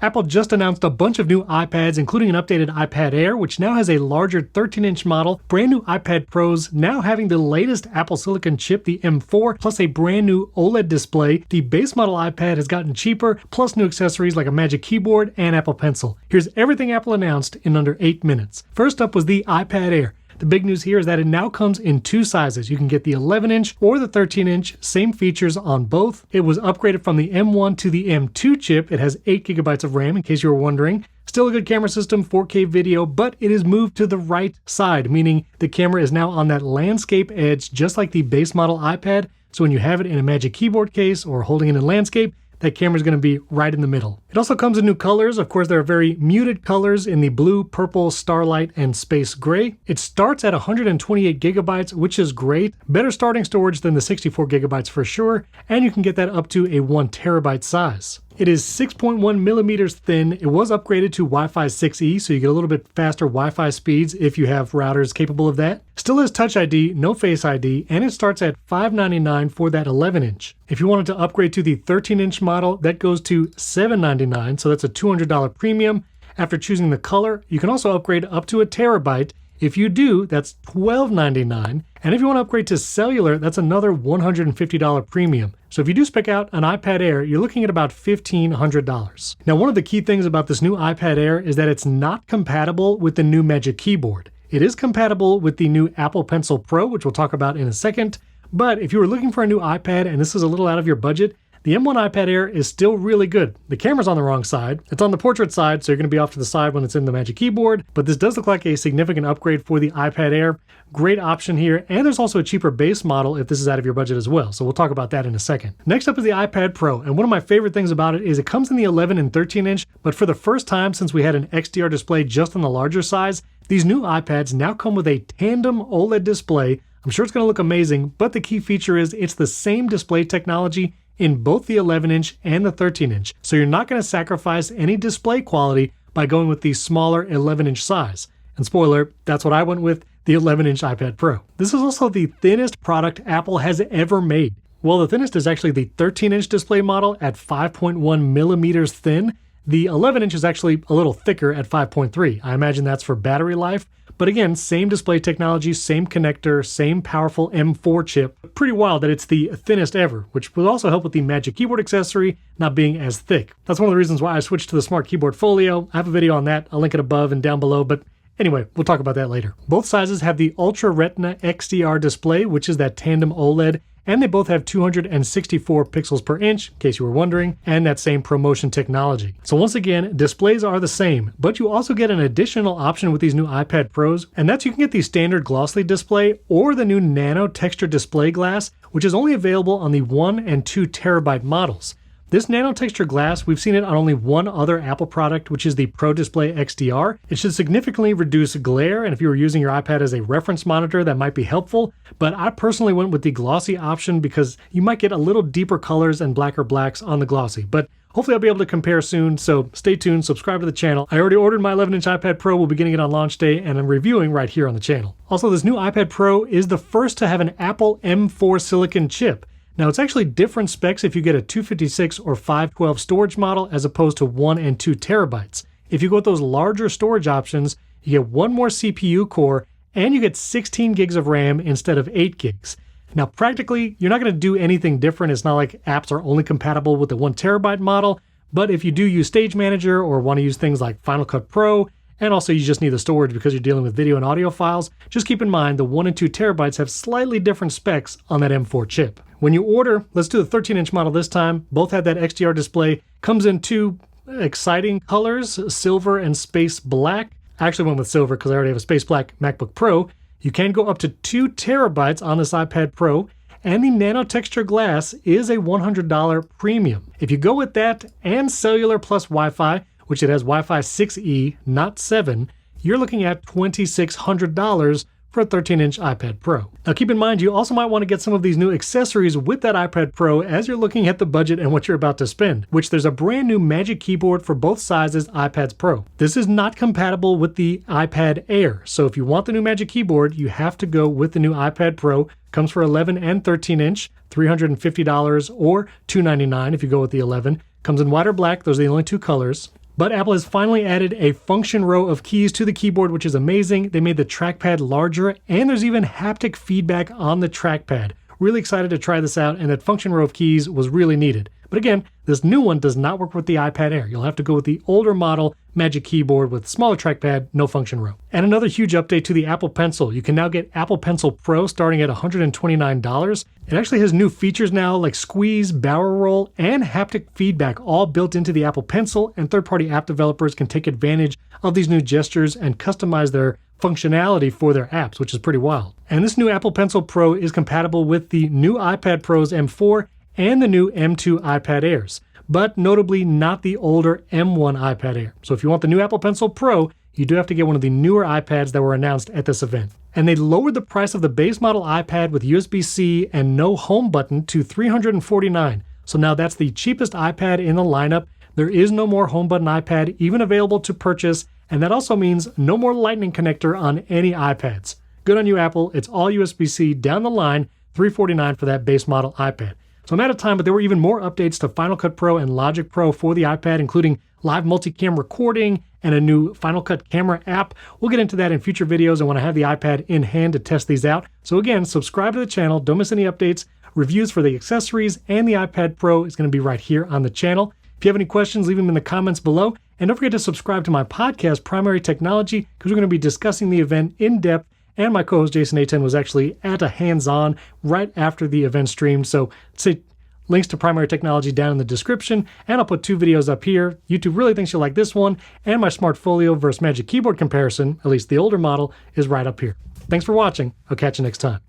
Apple just announced a bunch of new iPads, including an updated iPad Air, which now has a larger 13-inch model, brand new iPad Pros now having the latest Apple Silicon chip, the M4, plus a brand new OLED display. The base model iPad has gotten cheaper, plus new accessories like a Magic Keyboard and Apple Pencil. Here's everything Apple announced in under 8 minutes. First up was the iPad Air. The big news here is that it now comes in two sizes. You can get the 11-inch or the 13-inch, same features on both. It was upgraded from the M1 to the M2 chip. It has 8 gigabytes of RAM, in case you were wondering. Still a good camera system, 4K video, but it is moved to the right side, meaning the camera is now on that landscape edge, just like the base model iPad. So when you have it in a Magic Keyboard case or holding it in landscape, that camera is going to be right in the middle. It also comes in new colors. Of course, there are very muted colors in the blue, purple, starlight, and space gray. It starts at 128 gigabytes, which is great. Better starting storage than the 64 gigabytes for sure, and you can get that up to a 1 terabyte size. It is 6.1 millimeters thin. It was upgraded to Wi-Fi 6E, so you get a little bit faster Wi-Fi speeds if you have routers capable of that. Still has Touch ID, no Face ID, and it starts at $599 for that 11-inch. If you wanted to upgrade to the 13-inch model, that goes to $799, so that's a $200 premium. After choosing the color, you can also upgrade up to a terabyte. If you do, that's $1299. And if you want to upgrade to cellular, that's another $150 premium. So if you do spec out an iPad Air, you're looking at about $1,500. Now, one of the key things about this new iPad Air is that it's not compatible with the new Magic Keyboard. It is compatible with the new Apple Pencil Pro, which we'll talk about in a second. But if you were looking for a new iPad and this is a little out of your budget, the M1 iPad Air is still really good. The camera's on the wrong side. It's on the portrait side, so you're going to be off to the side when it's in the Magic Keyboard, but this does look like a significant upgrade for the iPad Air. Great option here, and there's also a cheaper base model if this is out of your budget as well, so we'll talk about that in a second. Next up is the iPad Pro, and one of my favorite things about it is it comes in the 11 and 13-inch, but for the first time since we had an XDR display just on the larger size, these new iPads now come with a tandem OLED display. I'm sure it's going to look amazing, but the key feature is it's the same display technology in both the 11-inch and the 13-inch. So you're not going to sacrifice any display quality by going with the smaller 11-inch size. And spoiler, that's what I went with, the 11-inch iPad Pro. This is also the thinnest product Apple has ever made. Well, the thinnest is actually the 13-inch display model at 5.1 millimeters thin. The 11-inch is actually a little thicker at 5.3. I imagine that's for battery life. But again, same display technology, same connector, same powerful M4 chip. Pretty wild that it's the thinnest ever, which will also help with the Magic Keyboard accessory not being as thick. That's one of the reasons why I switched to the Smart Keyboard Folio. I have a video on that. I'll link it above and down below, but anyway, we'll talk about that later. Both sizes have the Ultra Retina XDR display, which is that tandem OLED, and they both have 264 pixels per inch, in case you were wondering, and that same ProMotion technology. So once again, displays are the same, but you also get an additional option with these new iPad Pros, and that's you can get the standard glossy display or the new Nano Texture Display Glass, which is only available on the 1 and 2 terabyte models. This nano texture glass, we've seen it on only one other Apple product, which is the Pro Display XDR. It should significantly reduce glare, and if you were using your iPad as a reference monitor, that might be helpful. But I personally went with the glossy option because you might get a little deeper colors and blacker blacks on the glossy. But hopefully I'll be able to compare soon, so stay tuned, subscribe to the channel. I already ordered my 11-inch iPad Pro, we'll be getting it on launch day, and I'm reviewing right here on the channel. Also, this new iPad Pro is the first to have an Apple M4 silicon chip. Now, it's actually different specs if you get a 256 or 512 storage model as opposed to 1 and 2 terabytes. If you go with those larger storage options, you get one more CPU core and you get 16 gigs of RAM instead of 8 gigs. Now, practically, you're not going to do anything different. It's not like apps are only compatible with the 1 terabyte model, but if you do use Stage Manager or want to use things like Final Cut Pro, and also you just need the storage because you're dealing with video and audio files, just keep in mind the 1 and 2 terabytes have slightly different specs on that M4 chip. When you order, let's do the 13-inch model this time. Both have that XDR display. Comes in two exciting colors, silver and space black. I actually went with silver because I already have a space black MacBook Pro. You can go up to 2 terabytes on this iPad Pro, and the nano texture glass is a $100 premium. If you go with that and cellular plus Wi-Fi, which it has Wi-Fi 6E, not 7, you're looking at $2,600 for a 13-inch iPad Pro. Now keep in mind, you also might want to get some of these new accessories with that iPad Pro as you're looking at the budget and what you're about to spend, which there's a brand new Magic Keyboard for both sizes iPads Pro. This is not compatible with the iPad Air, so if you want the new Magic Keyboard, you have to go with the new iPad Pro. Comes for 11 and 13-inch, $350 or $299 if you go with the 11. Comes in white or black, those are the only two colors. But Apple has finally added a function row of keys to the keyboard, which is amazing. They made the trackpad larger, and there's even haptic feedback on the trackpad. Really excited to try this out, and that function row of keys was really needed. But again, this new one does not work with the iPad Air. You'll have to go with the older model Magic Keyboard with smaller trackpad, no function row. And another huge update to the Apple Pencil. You can now get Apple Pencil Pro starting at $129. It actually has new features now like squeeze, barrel roll, and haptic feedback all built into the Apple Pencil, and third-party app developers can take advantage of these new gestures and customize their functionality for their apps, which is pretty wild. And this new Apple Pencil Pro is compatible with the new iPad Pros M4 and the new M2 iPad Airs, but notably not the older M1 iPad Air. So if you want the new Apple Pencil Pro, you do have to get one of the newer iPads that were announced at this event. And they lowered the price of the base model iPad with USB-C and no home button to $349. So now that's the cheapest iPad in the lineup. There is no more home button iPad even available to purchase, and that also means no more Lightning connector on any iPads. Good on you, Apple. It's all USB-C down the line, $349 for that base model iPad. So I'm out of time, but there were even more updates to Final Cut Pro and Logic Pro for the iPad, including live multicam recording and a new Final Cut camera app. We'll get into that in future videos. I want to have the iPad in hand to test these out. So again, subscribe to the channel. Don't miss any updates. Reviews for the accessories and the iPad Pro is going to be right here on the channel. If you have any questions, leave them in the comments below. And don't forget to subscribe to my podcast, Primary Technology, because we're going to be discussing the event in depth. And my co-host Jason Aten was actually at a hands-on right after the event streamed. So say links to Primary Technology down in the description, and I'll put 2 videos up here. YouTube really thinks you'll like this one, and my Smart Folio versus Magic Keyboard comparison, at least the older model, is right up here. Thanks for watching. I'll catch you next time.